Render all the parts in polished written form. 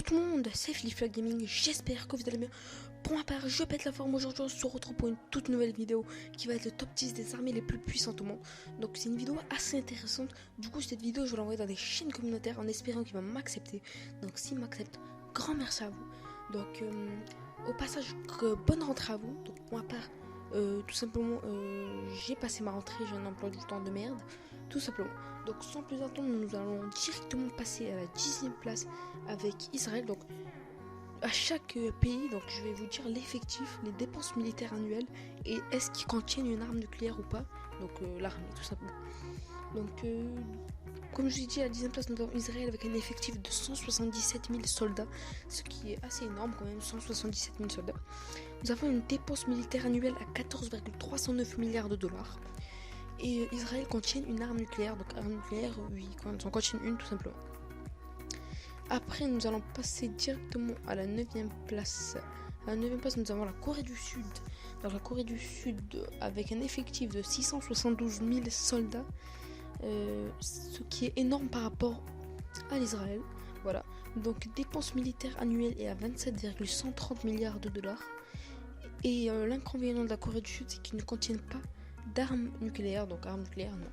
tout le monde, c'est Flipflop Gaming, j'espère que vous allez bien. Pour ma part, je pète la forme aujourd'hui, on se retrouve pour une toute nouvelle vidéo qui va être le top 10 des armées les plus puissantes au monde. Donc c'est une vidéo assez intéressante, du coup cette vidéo je vais l'envoyer dans des chaînes communautaires en espérant qu'ils vont m'accepter. Donc s'ils m'acceptent, grand merci à vous. Donc au passage, bonne rentrée à vous. Donc pour ma part, tout simplement, j'ai passé ma rentrée, j'ai un emploi du temps de merde, tout simplement. Donc sans plus attendre, nous allons directement passer à la 10e place avec Israël. Donc à chaque pays, donc je vais vous dire l'effectif, les dépenses militaires annuelles et est-ce qu'ils contiennent une arme nucléaire ou pas. Donc l'armée tout simplement. Donc comme je vous ai dit, à la 10e place nous avons Israël avec un effectif de 177 000 soldats, ce qui est assez énorme quand même, 177 000 soldats. Nous avons une dépense militaire annuelle à 14,309 milliards de dollars. Et Israël contient une arme nucléaire, donc arme nucléaire, oui, on contient une tout simplement. Après, nous allons passer directement à la 9e place. À la 9e place, nous avons la Corée du Sud. Donc la Corée du Sud avec un effectif de 672 000 soldats, ce qui est énorme par rapport à l'Israël. Voilà. Donc dépenses militaires annuelles est à 27,130 milliards de dollars. Et l'inconvénient de la Corée du Sud, c'est qu'ils ne contiennent pas d'armes nucléaires, donc armes nucléaires non.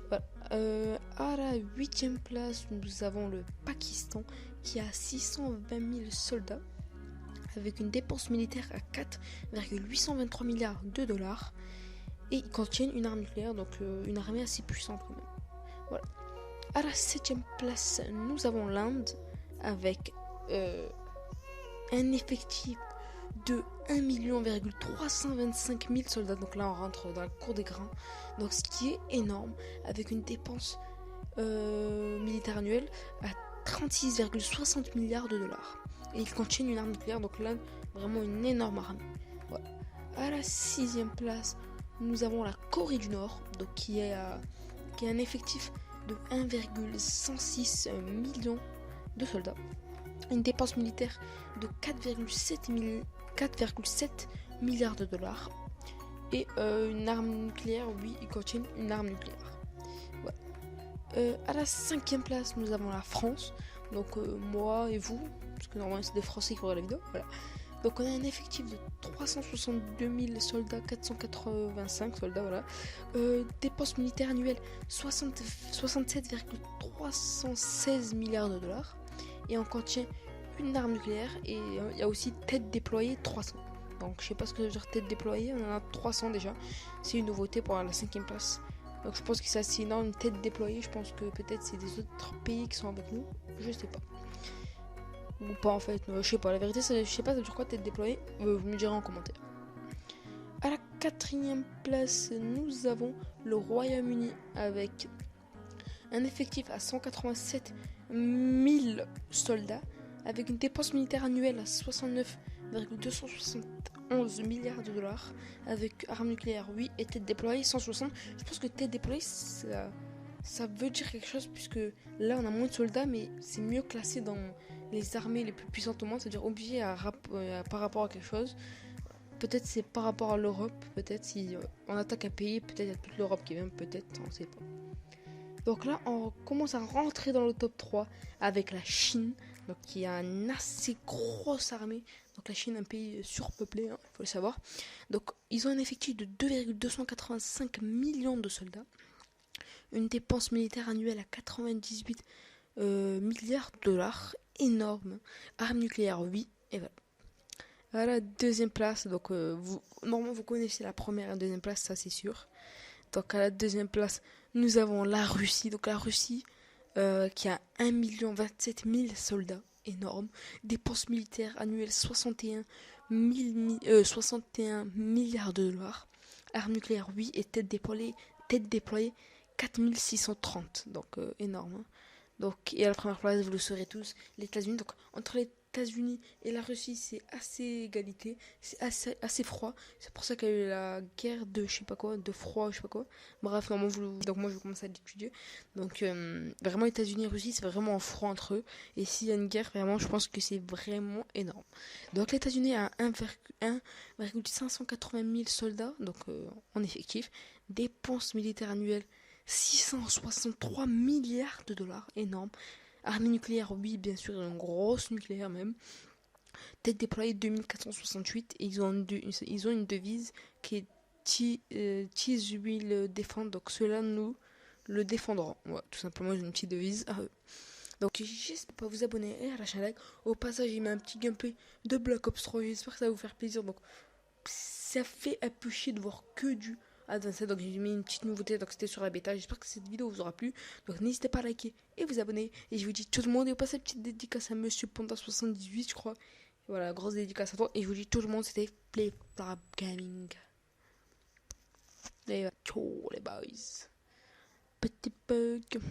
Voilà. À la 8e place, nous avons le Pakistan qui a 620 000 soldats avec une dépense militaire à 4,823 milliards de dollars et ils contiennent une arme nucléaire, donc une armée assez puissante quand même. Voilà. À la 7e place, nous avons l'Inde avec un effectif de 1,325 000 soldats. Donc là on rentre dans la cour des grands, donc ce qui est énorme, avec une dépense militaire annuelle à 36,60 milliards de dollars. Et ils contiennent une arme nucléaire, donc là vraiment une énorme armée. Voilà. À la 6e place, nous avons la Corée du Nord, donc qui a un effectif de 1,106 millions de soldats. Une dépense militaire de 4,7 milliards de dollars. Et une arme nucléaire, oui, ils contiennent une arme nucléaire. Voilà. À la 5e place, nous avons la France. Donc moi et vous, parce que normalement c'est des Français qui regardent la vidéo. Voilà. Donc on a un effectif de 362 000 soldats, 485 soldats, voilà. Dépenses militaires annuelles 67,316 milliards de dollars. Et on contient une arme nucléaire et il y a aussi tête déployée 300. Donc je sais pas ce que ça veut dire tête déployée, on en a 300 déjà. C'est une nouveauté pour la 5e place. Donc je pense que c'est assez énorme, une tête déployée. Je pense que peut-être c'est des autres pays qui sont avec nous. Je sais pas. Ou pas en fait, je sais pas. La vérité, je sais pas ça veut dire quoi tête déployée. Vous me direz en commentaire. À la 4e place, nous avons le Royaume-Uni avec un effectif à 187 000 soldats, avec une dépense militaire annuelle à 69,271 milliards de dollars, avec armes nucléaires, oui, et tête déployée 160. Je pense que tête déployée, ça veut dire quelque chose, puisque là on a moins de soldats, mais c'est mieux classé dans les armées les plus puissantes au monde, c'est-à-dire obligé par rapport à quelque chose. Peut-être c'est par rapport à l'Europe, peut-être si on attaque un pays, peut-être il y a toute l'Europe qui vient, peut-être, on sait pas. Donc là, on commence à rentrer dans le top 3 avec la Chine, donc qui a une assez grosse armée. Donc la Chine, un pays surpeuplé, il faut le savoir. Donc ils ont un effectif de 2,285 millions de soldats, une dépense militaire annuelle à 98 milliards de dollars, énorme. Armes nucléaires, oui, et voilà. À la 2e place, donc normalement vous connaissez la première et la 2e place, ça c'est sûr. Donc à la 2e place, nous avons la Russie. Donc la Russie qui a 1,27 million soldats, énorme. Dépenses militaires annuelles 61 milliards de dollars. Armes nucléaires, oui, et tête déployée 4630. Donc énorme. Hein. Donc, et à la première place, vous le saurez tous, les États-Unis. Donc entre les États-Unis et la Russie, c'est assez égalité, c'est assez froid. C'est pour ça qu'il y a eu la guerre de je sais pas quoi, de froid, je sais pas quoi. Bref, donc moi je vais commencer à l'étudier. Donc vraiment États-Unis et Russie, c'est vraiment froid entre eux. Et s'il y a une guerre, vraiment, je pense que c'est vraiment énorme. Donc les États-Unis a 1,580 000 soldats, donc en effectif. Dépenses militaires annuelles 663 milliards de dollars, énorme. Armée nucléaire, oui, bien sûr, une grosse nucléaire même. Tête déployée 2468 et ils ont une devise qui est Tis will défend, donc cela nous le défendront. Ouais, tout simplement une petite devise à eux. Donc j'espère pas vous abonner et à la chaîne. Au passage, il met un petit gameplay de Black Ops 3. J'espère que ça va vous faire plaisir. Donc ça fait un peu chier de voir que du Advanced. Donc j'ai mis une petite nouveauté. Donc c'était sur la bêta. J'espère que cette vidéo vous aura plu. Donc n'hésitez pas à liker et vous abonner. Et je vous dis tout le monde. Et au passage, petite dédicace à Monsieur Panda78, je crois. Et voilà, grosse dédicace à toi. Et je vous dis tout le monde, c'était Playflap Gaming. Et ciao les boys. Petit bug.